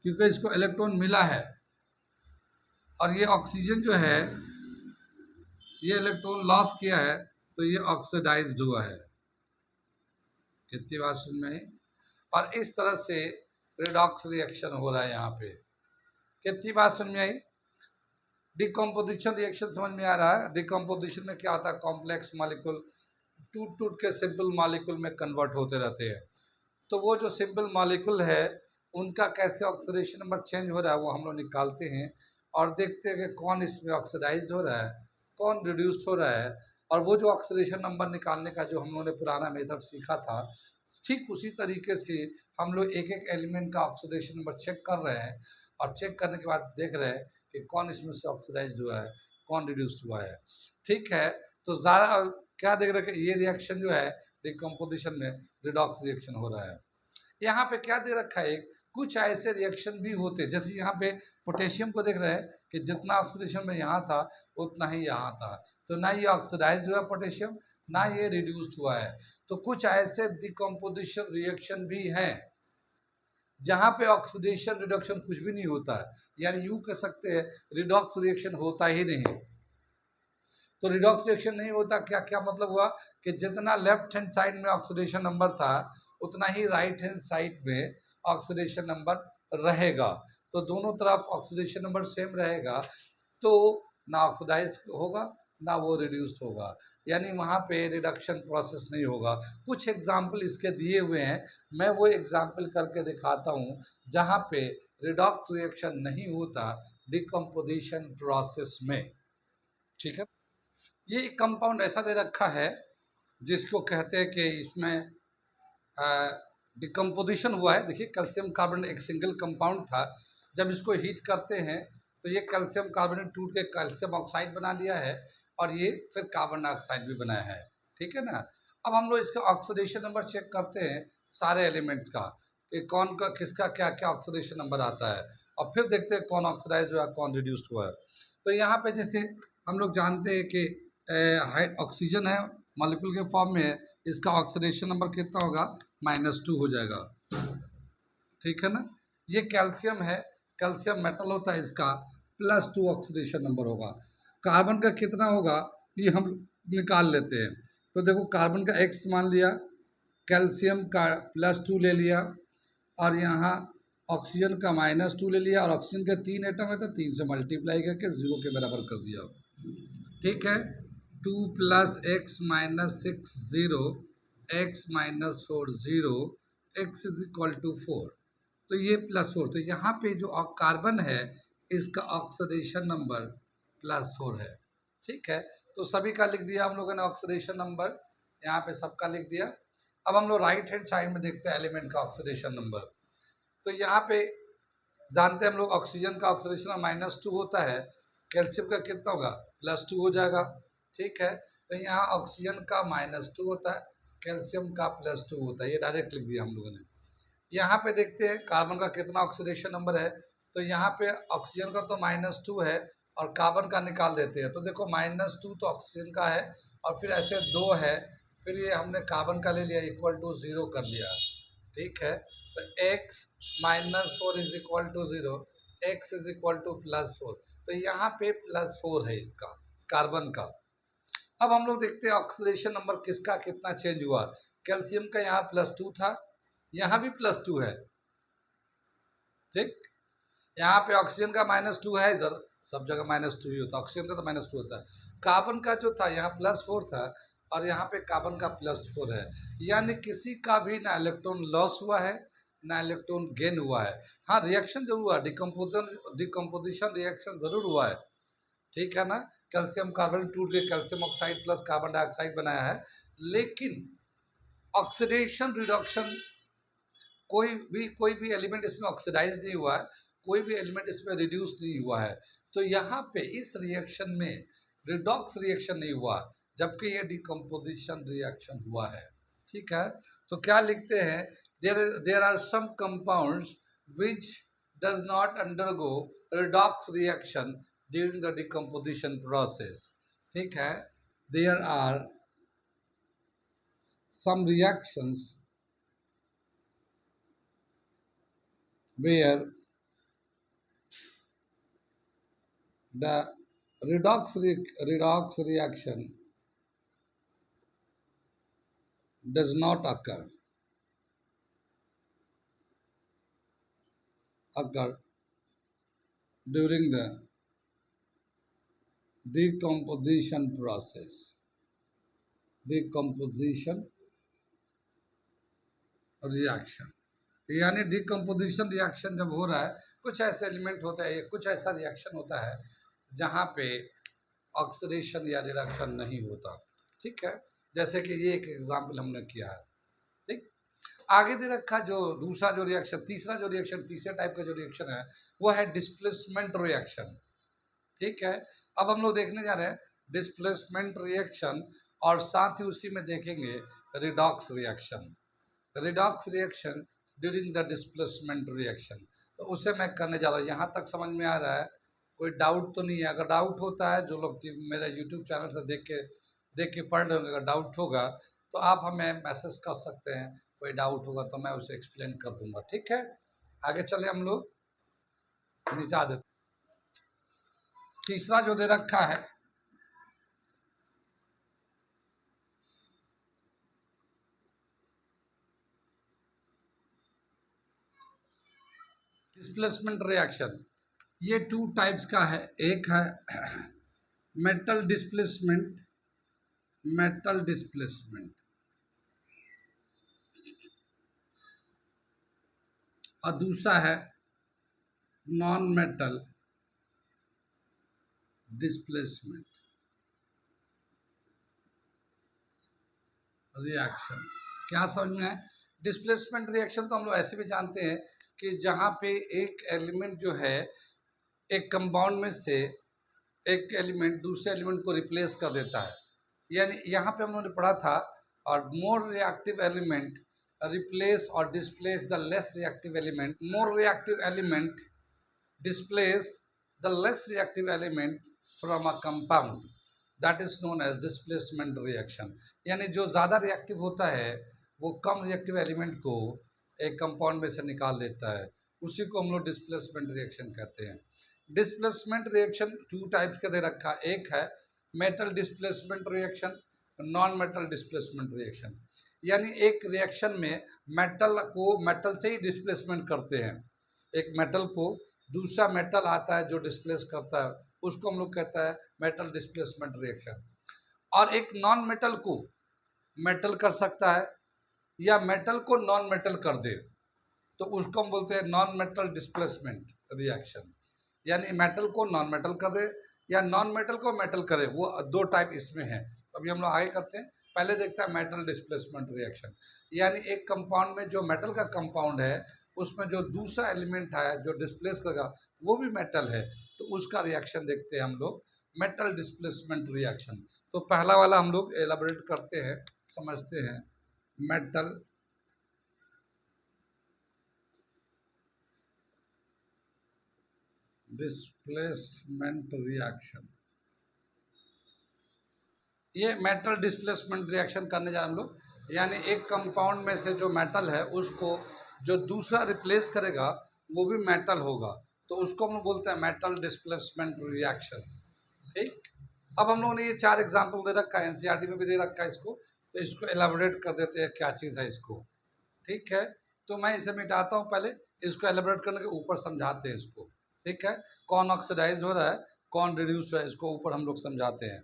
क्योंकि इसको इलेक्ट्रॉन मिला है। और ये ऑक्सीजन जो है ये इलेक्ट्रॉन लॉस किया है, तो ये ऑक्सीडाइज्ड हुआ है। कितनी बात सुन में आई। और इस तरह से रिडॉक्स रिएक्शन हो रहा है यहाँ पे। कितनी बात सुन में आई। डिकम्पोजिशन रिएक्शन समझ में आ रहा है। डिकम्पोजिशन में क्या होता है, कॉम्प्लेक्स मॉलिक्यूल टूट के सिंपल मॉलिक्यूल में कन्वर्ट होते रहते हैं। तो वो जो सिंपल मॉलिक्यूल है उनका कैसे ऑक्सीडेशन नंबर चेंज हो रहा है वो हम लोग निकालते हैं और देखते हैं कि कौन इसमें ऑक्सीडाइज्ड हो रहा है, कौन रिड्यूस्ड हो रहा है। और वो जो ऑक्सीडेशन नंबर निकालने का जो हम लोगों ने पुराना मेथड सीखा था, ठीक उसी तरीके से हम लोग एक एक एलिमेंट का ऑक्सीडेशन नंबर चेक कर रहे हैं और चेक करने के बाद देख रहे हैं कि कौन इसमें से ऑक्सीडाइज हुआ है, कौन रिड्यूस्ड हुआ है। ठीक है, तो ज़्यादा क्या देख रहे हैं कि ये रिएक्शन जो है डिकम्पोजिशन में रिडॉक्स रिएक्शन हो रहा है। यहाँ पे क्या दे रखा है, कुछ ऐसे रिएक्शन भी होते हैं, जैसे यहाँ पे पोटेशियम को देख रहे हैं कि जितना ऑक्सीडेशन में यहाँ था उतना ही यहाँ था, तो ना ये ऑक्सीडाइज हुआ पोटेशियम, ना ये रिड्यूस हुआ है। तो कुछ ऐसे डिकम्पोजिशन रिएक्शन भी हैं जहाँ पे ऑक्सीडेशन रिडक्शन कुछ भी नहीं होता है, यानी यूँ कह सकते हैं रिडॉक्स रिएक्शन होता ही नहीं। तो रिडॉक्स रिएक्शन नहीं होता, क्या क्या मतलब हुआ कि जितना लेफ्ट हैंड साइड में ऑक्सीडेशन नंबर था उतना ही राइट हैंड साइड में ऑक्सीडेशन नंबर रहेगा। तो दोनों तरफ ऑक्सीडेशन नंबर सेम रहेगा, तो ना ऑक्सीडाइज होगा ना वो रिड्यूस्ड होगा, यानी वहाँ पे रिडक्शन प्रोसेस नहीं होगा। कुछ एग्जाम्पल इसके दिए हुए हैं, मैं वो एग्जाम्पल करके दिखाता हूँ जहाँ पे रिडॉक्स रिएक्शन नहीं होता डिकम्पोजिशन प्रोसेस में। ठीक है, ये एक कंपाउंड ऐसा दे रखा है जिसको कहते हैं कि इसमें डिकम्पोजिशन हुआ है। देखिए कैल्शियम कार्बोनेट एक सिंगल कंपाउंड था, जब इसको हीट करते हैं तो ये कैल्शियम कार्बोनेट टूट के कैल्शियम ऑक्साइड बना लिया है और ये फिर कार्बन डाइऑक्साइड भी बनाया है। ठीक है ना। अब हम लोग इसका ऑक्सीडेशन नंबर चेक करते हैं सारे एलिमेंट्स का, कि कौन का किसका क्या क्या ऑक्सीडेशन नंबर आता है, और फिर देखते हैं कौन ऑक्सीडाइज हुआ कौन रिड्यूस्ड हुआ है। तो यहाँ पे जैसे हम लोग जानते हैं कि ऑक्सीजन है, मॉलिक्यूल के फॉर्म में है, इसका ऑक्सीडेशन नंबर कितना होगा, -2 हो जाएगा। ठीक है ना। ये कैल्शियम है, कैल्शियम मेटल होता है, इसका +2 ऑक्सीडेशन नंबर होगा। कार्बन का कितना होगा ये हम निकाल लेते हैं। तो देखो कार्बन का X मान लिया, कैल्शियम का +2 ले लिया, और यहाँ ऑक्सीजन का -2 ले लिया, और ऑक्सीजन के 3 एटम है तो 3 से मल्टीप्लाई करके 0 के बराबर कर दिया। ठीक है, 2 + x - 6 0 x - 4 0 x = 4, तो ये +4। तो यहाँ पे जो कार्बन है इसका ऑक्सीडेशन नंबर +4 है। ठीक है, तो सभी का लिख दिया हम लोगों ने ऑक्सीडेशन नंबर, यहाँ पे सबका लिख दिया। अब हम लोग राइट हैंड साइड में देखते हैं एलिमेंट का ऑक्सीडेशन नंबर। तो यहाँ पे जानते हैं हम लोग ऑक्सीजन का ऑक्सीडेशन नंबर -2 होता है, कैल्शियम का कितना होगा, +2 हो जाएगा। ठीक है, तो यहाँ ऑक्सीजन का -2 होता है, कैल्शियम का +2 होता है, ये डायरेक्ट लिख दिया हम लोगों ने। यहाँ पे देखते हैं कार्बन का कितना ऑक्सीडेशन नंबर है, तो यहाँ पे ऑक्सीजन का तो -2 है और कार्बन का निकाल देते हैं। तो देखो -2 तो ऑक्सीजन का है और फिर ऐसे 2 है, फिर ये हमने कार्बन का ले लिया = 0 कर लिया। ठीक है, तो x - 4 = 0, x = +4, तो यहाँ पे +4 है इसका कार्बन का। अब हम लोग देखते हैं ऑक्सीडेशन नंबर किसका कितना चेंज हुआ। कैल्शियम का यहाँ +2 था, यहाँ भी +2 है। ठीक, यहाँ पे ऑक्सीजन का -2 है, इधर सब जगह -2 ही होता है, ऑक्सीजन का तो -2 होता है। कार्बन का जो था यहाँ +4 था और यहाँ पे कार्बन का +4 है, यानी किसी का भी ना इलेक्ट्रॉन लॉस हुआ है ना इलेक्ट्रॉन गेन हुआ है। हाँ, रिएक्शन जरूर हुआ, डिकम्पोजिशन रिएक्शन जरूर हुआ है। ठीक है ना, कैल्शियम कार्बन टूट के calcium oxide plus carbon dioxide बनाया है, लेकिन ऑक्सीडेशन रिडक्शन कोई भी एलिमेंट इसमें ऑक्सीडाइज नहीं हुआ है, कोई भी एलिमेंट इसमें रिड्यूस नहीं हुआ है। तो यहाँ पे इस रिएक्शन में रिडॉक्स रिएक्शन नहीं हुआ, जबकि ये डिकम्पोजिशन रिएक्शन हुआ है। ठीक है, तो क्या लिखते हैं, there are some compounds which does not undergo redox reaction during the decomposition process. ठीक है, there are some reactions where the redox reaction does not occur during the decomposition reaction। यानी डिकम्पोजिशन रिएक्शन जब हो रहा है, कुछ ऐसे एलिमेंट होता है, कुछ ऐसा रिएक्शन होता है जहाँ पे ऑक्सीडेशन या रिडक्शन नहीं होता। ठीक है, जैसे कि ये एक एग्जाम्पल हमने किया है। ठीक, आगे दे रखा जो दूसरा जो रिएक्शन, तीसरा जो रिएक्शन, तीसरे टाइप का जो रिएक्शन है वो है डिस्प्लेसमेंट रिएक्शन। ठीक है, अब हम लोग देखने जा रहे हैं डिस्प्लेसमेंट रिएक्शन और साथ ही उसी में देखेंगे redox reaction. Redox reaction during the displacement reaction, तो उसे मैं करने जा रहा हूँ। यहाँ तक समझ में आ रहा है? कोई डाउट तो नहीं है? अगर डाउट होता है, जो लोग मेरा यूट्यूब चैनल से देख के पढ़ रहे होंगे, अगर डाउट होगा तो आप हमें मैसेज कर सकते हैं। कोई डाउट होगा तो मैं उसे एक्सप्लेन कर दूंगा। ठीक है, आगे चले हम लोग, मिटा देते। तीसरा जो दे रखा है डिस्प्लेसमेंट रिएक्शन, ये 2 टाइप्स का है। एक है मेटल डिस्प्लेसमेंट, मेटल डिस्प्लेसमेंट, और दूसरा है नॉन मेटल डिस्प्लेसमेंट रिएक्शन। क्या समझ में है? डिस्प्लेसमेंट रिएक्शन तो हम लोग ऐसे भी जानते हैं कि जहाँ पे एक एलिमेंट जो है, एक कंपाउंड में से एक एलिमेंट दूसरे एलिमेंट को रिप्लेस कर देता है। यानी यहाँ पे हम लोगों ने पढ़ा था, और मोर रिएक्टिव एलिमेंट रिप्लेस और displace the less reactive element, more reactive element displace the less reactive element from a compound, that is known as displacement reaction। यानी जो ज़्यादा रिएक्टिव होता है वो कम रिएक्टिव एलिमेंट को एक कंपाउंड में से निकाल देता है, उसी को हम लोग डिस्प्लेसमेंट रिएक्शन कहते हैं। डिस्प्लेसमेंट रिएक्शन 2 टाइप्स का दे रखा, एक है metal displacement reaction, non metal displacement reaction. यानी एक रिएक्शन में मेटल को मेटल से ही डिस्प्लेसमेंट करते हैं, एक मेटल को दूसरा मेटल आता है जो डिस्प्लेस करता है, उसको हम लोग कहता है मेटल डिस्प्लेसमेंट रिएक्शन। और एक नॉन मेटल को मेटल कर सकता है या मेटल को नॉन मेटल कर दे, तो उसको हम बोलते हैं नॉन मेटल डिस्प्लेसमेंट रिएक्शन। यानी मेटल को नॉन मेटल कर दे या नॉन मेटल को मेटल करे, वो 2 टाइप इसमें है। अभी हम लोग आगे करते हैं, पहले देखते हैं मेटल डिस्प्लेसमेंट रिएक्शन। यानी एक कंपाउंड में जो मेटल का कंपाउंड है, उसमें जो दूसरा एलिमेंट है जो डिस्प्लेस करेगा वो भी मेटल है, तो उसका रिएक्शन देखते हैं हम लोग मेटल डिस्प्लेसमेंट रिएक्शन। तो पहला वाला हम लोग एलाबोरेट करते हैं, समझते हैं। मेटल डिस्प्लेसमेंट रिएक्शन, ये मेटल डिस्प्लेसमेंट रिएक्शन करने जा रहे हम लोग। यानी एक कंपाउंड में से जो मेटल है उसको जो दूसरा रिप्लेस करेगा वो भी मेटल होगा, तो उसको हम लोग बोलते हैं मेटल डिस्प्लेसमेंट रिएक्शन। ठीक, अब हम लोगों ने ये 4 एग्जाम्पल दे रखा है, एनसीईआरटी में भी दे रखा है इसको, तो इसको एलाबोरेट कर देते हैं क्या चीज़ है इसको। ठीक है, तो मैं इसे मिटाता हूँ, पहले इसको एलाबोरेट करने के ऊपर समझाते हैं इसको। ठीक है, कौन ऑक्सीडाइज हो रहा है, कौन रिड्यूस हो रहा है, इसको ऊपर हम लोग समझाते हैं।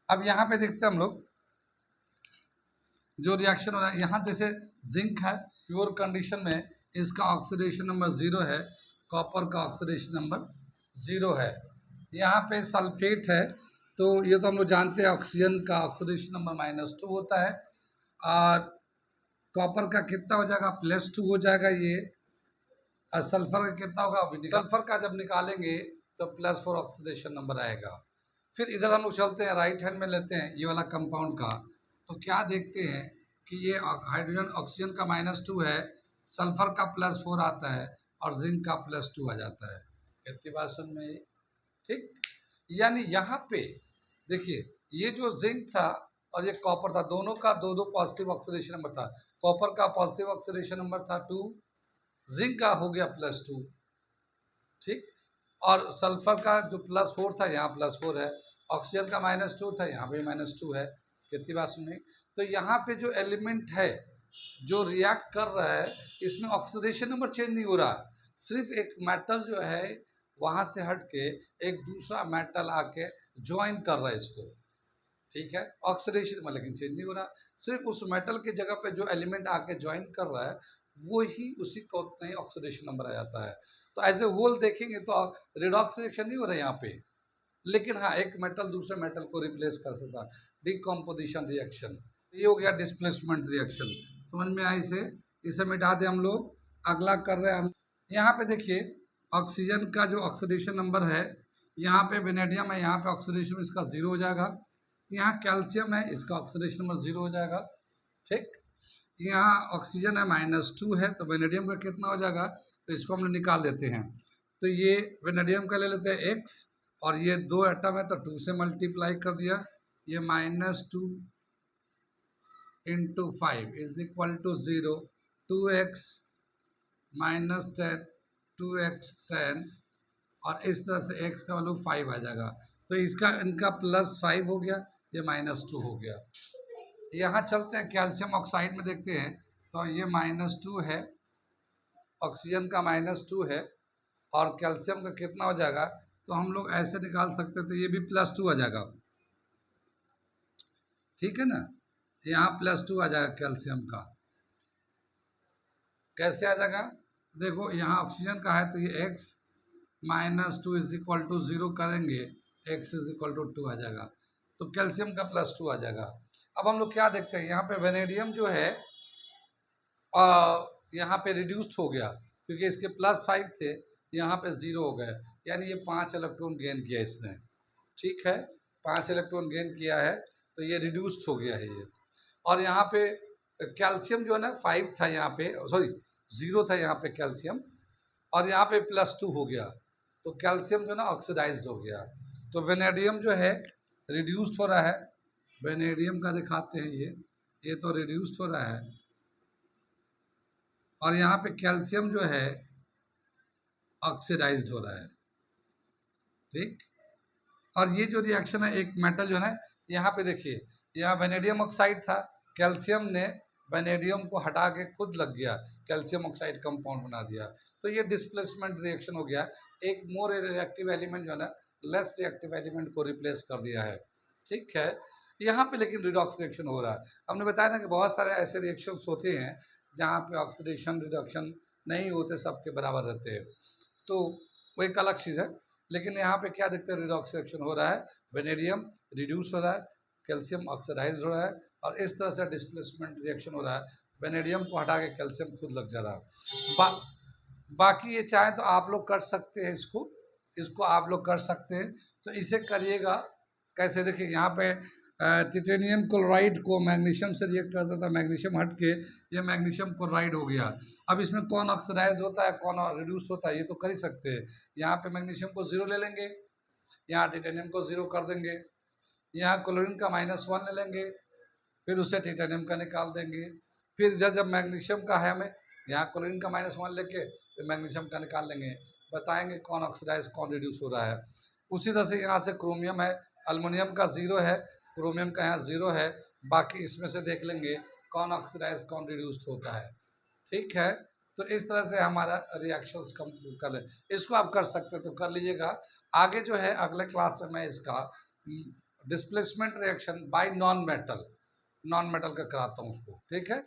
अब यहाँ पे देखते हैं हम लोग जो रिएक्शन हो रहा है। यहाँ जैसे जिंक है, प्योर कंडीशन में इसका ऑक्सीडेशन नंबर 0 है, कॉपर का ऑक्सीडेशन नंबर 0 है। यहाँ पे सल्फेट है, तो ये तो हम लोग जानते हैं ऑक्सीजन का ऑक्सीडेशन नंबर -2 होता है, और कॉपर का कितना हो जाएगा, +2 हो जाएगा ये, और सल्फर का कितना होगा, सल्फर का जब निकालेंगे तो +4 ऑक्सीडेशन नंबर आएगा। फिर इधर हम लोग चलते हैं, राइट हैंड में लेते हैं ये वाला कंपाउंड का, तो क्या देखते हैं कि ये हाइड्रोजन ऑक्सीजन का -2 है, सल्फर का +4 आता है, और जिंक का +2 आ जाता है। कितनी बात सुन में? ठीक, यानी यहाँ पे देखिए, ये जो जिंक था और ये कॉपर था, दोनों का 2-2 पॉजिटिव ऑक्सीडेशन नंबर था। कॉपर का पॉजिटिव ऑक्सीडेशन नंबर था 2, जिंक का हो गया +2। ठीक, और सल्फर का जो +4 था यहाँ +4 है, ऑक्सीजन का -2 था यहाँ भी -2 है। कितनी बात सुनी? तो यहाँ पे जो एलिमेंट है जो रिएक्ट कर रहा है इसमें ऑक्सीडेशन नंबर चेंज नहीं हो रहा, सिर्फ एक मेटल जो है वहाँ से हट के एक दूसरा मेटल आके ज्वाइन कर रहा है इसको, ठीक है। ऑक्सीडेशन में लेकिन चेंज नहीं हो रहा, सिर्फ उस मेटल के जगह पे जो एलिमेंट आके ज्वाइन कर रहा है वो ही उसी का उतना ही ऑक्सीडेशन नंबर आ जाता है। तो एज ए होल देखेंगे तो रिडॉक्स रिएक्शन नहीं हो रहा है यहाँ पे, लेकिन हाँ एक मेटल दूसरे मेटल को रिप्लेस कर सकता है, डिकम्पोजिशन रिएक्शन। ये हो गया डिस्प्लेसमेंट रिएक्शन, समझ में आई इसे मिटा दें हम लोग। अगला कर रहे हैं हम, यहाँ पे देखिए ऑक्सीजन का जो ऑक्सीडेशन नंबर है, यहाँ पे वेनेडियम है, यहाँ पे ऑक्सीडेशन इसका 0 हो जाएगा। यहाँ कैल्शियम है, इसका ऑक्सीडेशन नंबर 0 हो जाएगा, ठीक। यहाँ ऑक्सीजन है -2 है, तो वेनेडियम का कितना हो जाएगा, तो इसको हम लोग निकाल देते हैं। तो ये वेनेडियम का ले लेते हैं x, और ये 2 एटम है तो 2 से मल्टीप्लाई कर दिया, ये -2 into 5 is equal to 0, 2x -10 2x10, और इस तरह से x का वैल्यू 5 आ जाएगा। तो इसका इनका +5 हो गया, ये -2 हो गया। यहाँ चलते हैं कैल्शियम ऑक्साइड में देखते हैं, तो ये -2 है, ऑक्सीजन का -2 है, और कैल्शियम का कितना हो जाएगा, तो हम लोग ऐसे निकाल सकते हैं, तो ये भी +2 आ जाएगा, ठीक है ना। यहाँ +2 आ जाएगा कैल्शियम का, कैसे आ जाएगा, देखो यहाँ ऑक्सीजन का है तो ये x -2 इज इक्वल टू 0 करेंगे, x इज इक्वल टू 2 आ जाएगा, तो कैल्शियम का +2 आ जाएगा। अब हम लोग क्या देखते हैं, यहाँ पे वेनेडियम जो है यहाँ पे रिड्यूस्ड हो गया, क्योंकि इसके +5 थे, यहाँ पे 0 हो गए, यानी ये 5 इलेक्ट्रॉन गेन किया इसने, ठीक है, 5 इलेक्ट्रॉन गेन किया है, तो ये रिड्यूस्ड हो गया है ये। और यहाँ पे कैल्शियम जो है ना 5 था, यहाँ पे सॉरी 0 था यहाँ पे कैल्शियम, और यहाँ पे +2 हो गया, तो कैल्शियम जो है ना ऑक्सीडाइज्ड हो गया। तो वेनेडियम जो है रिड्यूस्ड हो रहा है, वेनेडियम का दिखाते हैं, ये तो रिड्यूस्ड हो रहा है, और यहाँ पे कैल्शियम जो है ऑक्सीडाइज्ड हो रहा है, ठीक। और ये जो रिएक्शन है, एक मेटल जो है ना, यहाँ पे देखिए, यहाँ वेनेडियम ऑक्साइड था, कैल्शियम ने वेनेडियम को हटा के खुद लग गया, कैल्शियम ऑक्साइड कंपाउंड बना दिया, तो ये डिस्प्लेसमेंट रिएक्शन हो गया। एक मोर रिएक्टिव एलिमेंट जो है ना लेस रिएक्टिव एलिमेंट को रिप्लेस कर दिया है, ठीक है। यहाँ पे लेकिन रिडॉक्स रिएक्शन हो रहा है। हमने बताया ना कि बहुत सारे ऐसे रिएक्शंस होते हैं जहाँ पे ऑक्सीडेशन रिडक्शन नहीं होते, सबके बराबर रहते हैं, तो वो एक अलग चीज़ है। लेकिन यहाँ पे क्या देखते हैं, रिडॉक्स रिएक्शन हो रहा है, वेनेडियम रिड्यूस हो रहा है, कैल्शियम ऑक्सीडाइज हो रहा है, और इस तरह से डिस्प्लेसमेंट रिएक्शन हो रहा है, वेनेडियम को हटा के कैल्शियम खुद लग जा रहा है। बाकी ये चाहे तो आप लोग कर सकते हैं, इसको आप लोग कर सकते हैं, तो इसे करिएगा कैसे, देखिए यहाँ पे टिटेनियम क्लोराइड को मैग्नीशियम से रिएक्ट करता था, मैग्नीशियम हट के ये मैग्नीशियम क्लोराइड हो गया। अब इसमें कौन ऑक्सीडाइज होता है, कौन रिड्यूस होता है, ये तो कर ही सकते हैं। यहाँ पे मैग्नीशियम को 0 ले लेंगे, यहाँ टिटेनियम को 0 कर देंगे, यहाँ क्लोरीन का -1 ले लेंगे, फिर उसे टिटेनियम का निकाल देंगे, फिर इधर जब मैग्नीशियम का है हमें, यहाँ क्लोरीन का -1 लेके फिर मैग्नीशियम का निकाल लेंगे, बताएंगे कौन ऑक्सीडाइज कौन रिड्यूस हो रहा है। उसी तरह से यहाँ से क्रोमियम है, अल्मोनियम का 0 है, क्रोमियम का यहाँ 0 है, बाकी इसमें से देख लेंगे कौन ऑक्सीडाइज कौन रिड्यूस्ड होता है, ठीक है। तो इस तरह से हमारा रिएक्शंस कम कर ले, इसको आप कर सकते हैं तो कर लीजिएगा। आगे जो है अगले क्लास में मैं इसका displacement reaction by non metal का कराता हूँ उसको, ठीक है।